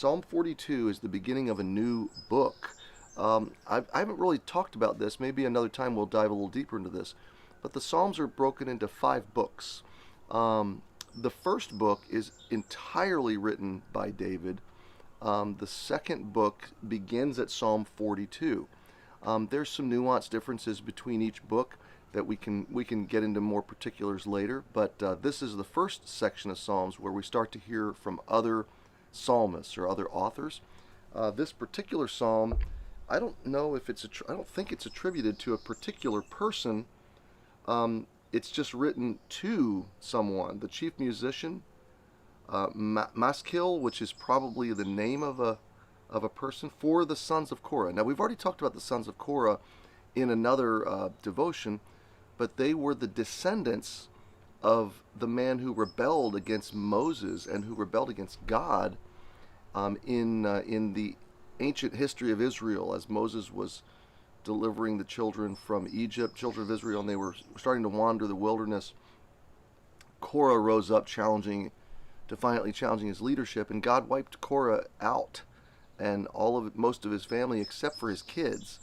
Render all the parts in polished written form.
Psalm 42 is the beginning of a new book. I haven't really talked about this. Maybe another time we'll dive a little deeper into this. But the Psalms are broken into 5 books. The first book is entirely written by David. The second book begins at Psalm 42. There's some nuanced differences between each book that we can get into more particulars later. But this is the first section of Psalms where we start to hear from other psalmists or other authors. This particular psalm, I don't know if I don't think it's attributed to a particular person. It's just written to someone, the chief musician, Maskil, which is probably the name of a person, for the Sons of Korah. Now, we've already talked about the Sons of Korah in another devotion, but they were the descendants of the man who rebelled against Moses and who rebelled against God in the ancient history of Israel, as Moses was delivering the children from Egypt, children of Israel, and they were starting to wander the wilderness. Korah rose up defiantly challenging his leadership, and God wiped Korah out and most of his family except for his kids.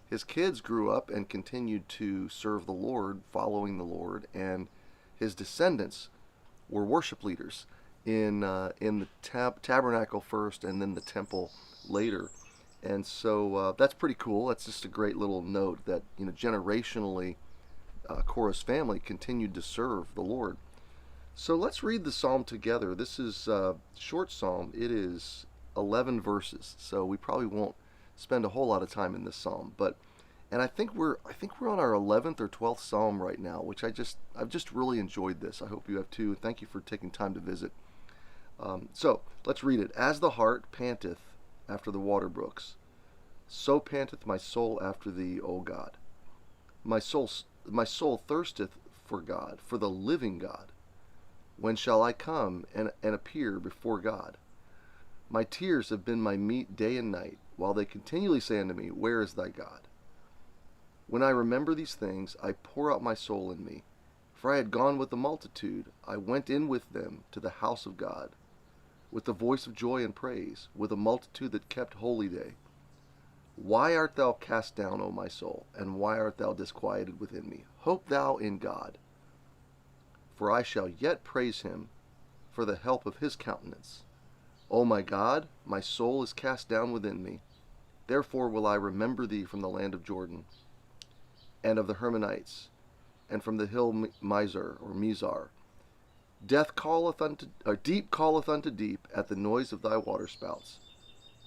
His kids grew up and continued to serve the Lord, following the Lord, and his descendants were worship leaders in the tabernacle first, and then the temple later. And so that's pretty cool. That's just a great little note that generationally Korah's family continued to serve the Lord. So let's read the psalm together. This is a short psalm. It is 11 verses, so we probably won't spend a whole lot of time in this psalm. And I think we're on our 11th or 12th psalm right now, which I've just really enjoyed this. I hope you have too. Thank you for taking time to visit. So let's read it. As the hart panteth after the water brooks, so panteth my soul after thee, O God. My soul thirsteth for God, for the living God. When shall I come and appear before God? My tears have been my meat day and night, while they continually say unto me, Where is thy God? When I remember these things, I pour out my soul in me. For I had gone with the multitude, I went in with them to the house of God, with the voice of joy and praise, with a multitude that kept holy day. Why art thou cast down, O my soul, and why art thou disquieted within me? Hope thou in God, for I shall yet praise him for the help of his countenance. O my God, my soul is cast down within me. Therefore will I remember thee from the land of Jordan, and of the Hermonites, and from the hill Mizar. Deep calleth unto deep at the noise of thy waterspouts.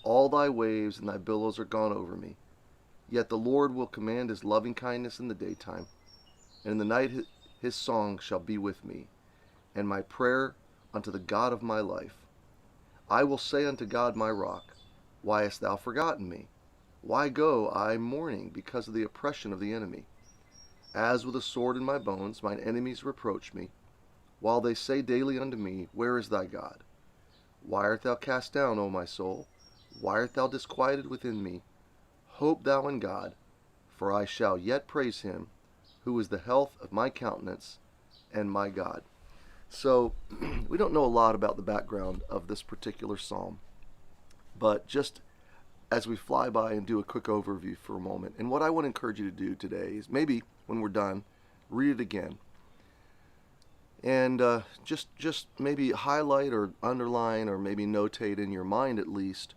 All thy waves and thy billows are gone over me. Yet the Lord will command his loving kindness in the daytime, and in the night his song shall be with me, and my prayer unto the God of my life. I will say unto God my rock, Why hast thou forgotten me? Why go I mourning because of the oppression of the enemy? As with a sword in my bones, mine enemies reproach me, while they say daily unto me, Where is thy God? Why art thou cast down, O my soul? Why art thou disquieted within me? Hope thou in God, for I shall yet praise him, who is the health of my countenance and my God. So, we don't know a lot about the background of this particular psalm, but just as we fly by and do a quick overview for a moment, and what I want to encourage you to do today is maybe when we're done, read it again, and just maybe highlight or underline or maybe notate in your mind at least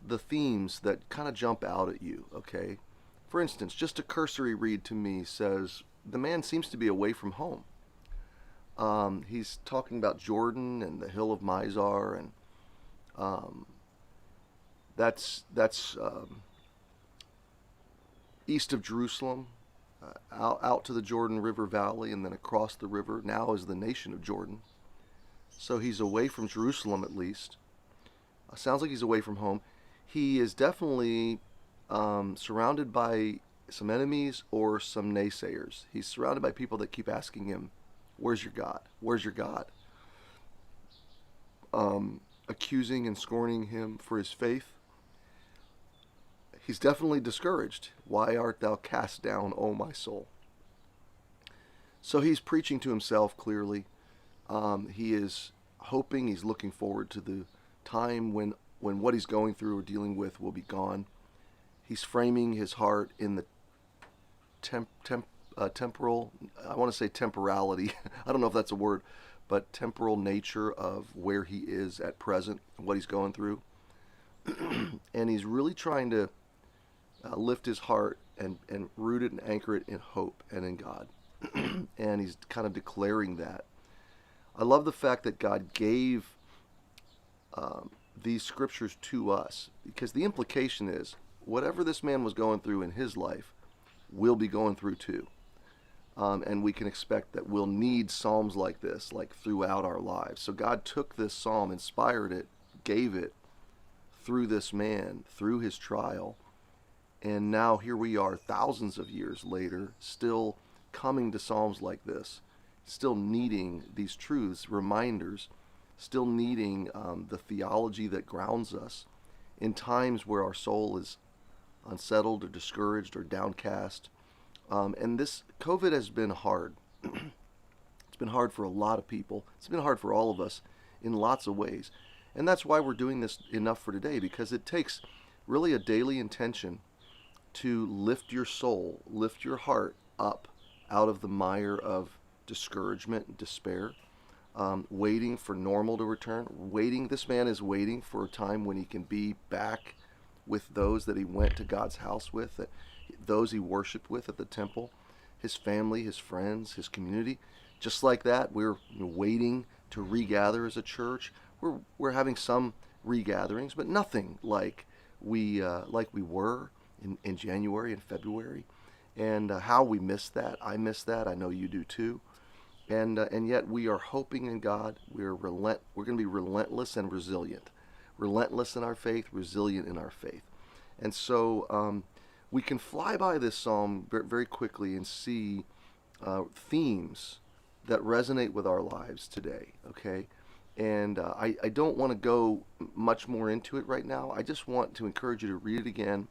the themes that kind of jump out at you, okay? For instance, just a cursory read to me says, the man seems to be away from home. He's talking about Jordan and the hill of Mizar, and that's east of Jerusalem, out to the Jordan River Valley, and then across the river. Now is the nation of Jordan. So he's away from Jerusalem at least. Sounds like he's away from home. He is definitely surrounded by some enemies or some naysayers. He's surrounded by people that keep asking him, Where's your God? Where's your God? Accusing and scorning him for his faith. He's definitely discouraged. Why art thou cast down, O my soul? So he's preaching to himself clearly. He is hoping, he's looking forward to the time when when what he's going through or dealing with will be gone. He's framing his heart in the temporal, I want to say temporality, I don't know if that's a word, but temporal nature of where he is at present, what he's going through. And he's really trying to lift his heart and root it and anchor it in hope and in God. And he's kind of declaring that. I love the fact that God gave these scriptures to us, because the implication is whatever this man was going through in his life, we'll be going through too. And we can expect that we'll need psalms like this, like throughout our lives. So God took this psalm, inspired it, gave it through this man, through his trial. And now here we are, thousands of years later, still coming to psalms like this, still needing these truths, reminders, still needing the theology that grounds us in times where our soul is unsettled or discouraged or downcast. And this COVID has been hard. It's been hard for a lot of people. It's been hard for all of us in lots of ways. And that's why we're doing this enough for today, because it takes really a daily intention to lift your soul, lift your heart up out of the mire of discouragement and despair, waiting for normal to return. This man is waiting for a time when he can be back with those that he went to God's house with, those he worshiped with at the temple, his family, his friends, his community. Just like that, we're waiting to regather as a church. We're having some regatherings, but nothing like we were in January and February. And how we miss that. I miss that. I know you do too. And yet we are hoping in God. We're going to be relentless and resilient. Relentless in our faith, resilient in our faith. And so we can fly by this psalm very quickly and see themes that resonate with our lives today, okay? And I don't want to go much more into it right now. I just want to encourage you to read it again.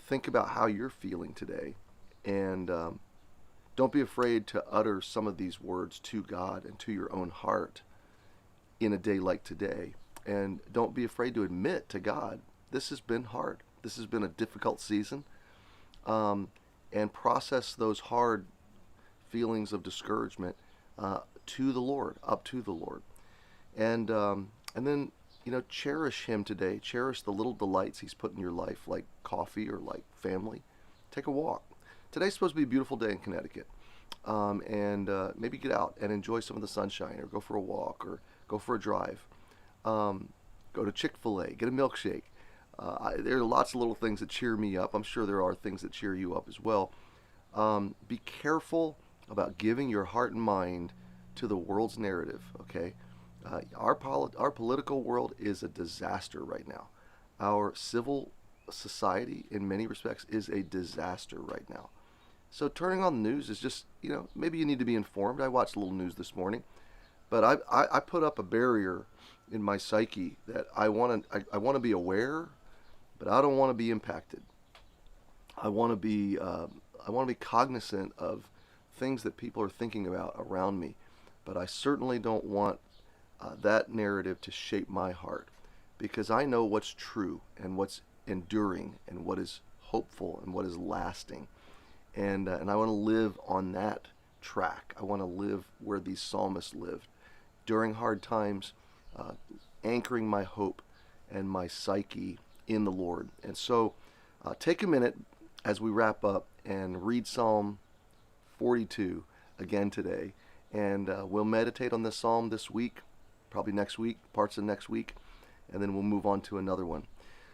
Think about how you're feeling today. And don't be afraid to utter some of these words to God and to your own heart in a day like today. And don't be afraid to admit to God, this has been hard. This has been a difficult season. And process those hard feelings of discouragement to the Lord, up to the Lord. And then, cherish him today. Cherish the little delights he's put in your life, like coffee or like family. Take a walk. Today's supposed to be a beautiful day in Connecticut. And maybe get out and enjoy some of the sunshine, or go for a walk, or go for a drive. Go to Chick-fil-A, get a milkshake. There are lots of little things that cheer me up. I'm sure there are things that cheer you up as well. Be careful about giving your heart and mind to the world's narrative, okay? Our political world is a disaster right now. Our civil society, in many respects, is a disaster right now. So turning on the news is just, maybe you need to be informed. I watched a little news this morning, but I put up a barrier in my psyche that I want to be aware, but I don't want to be impacted. I want to be cognizant of things that people are thinking about around me, but I certainly don't want that narrative to shape my heart, because I know what's true and what's enduring and what is hopeful and what is lasting. And I want to live on that track. I want to live where these psalmists lived during hard times, anchoring my hope and my psyche in the Lord. And so take a minute as we wrap up and read Psalm 42 again today. And we'll meditate on this psalm this week, probably next week, parts of next week, and then we'll move on to another one.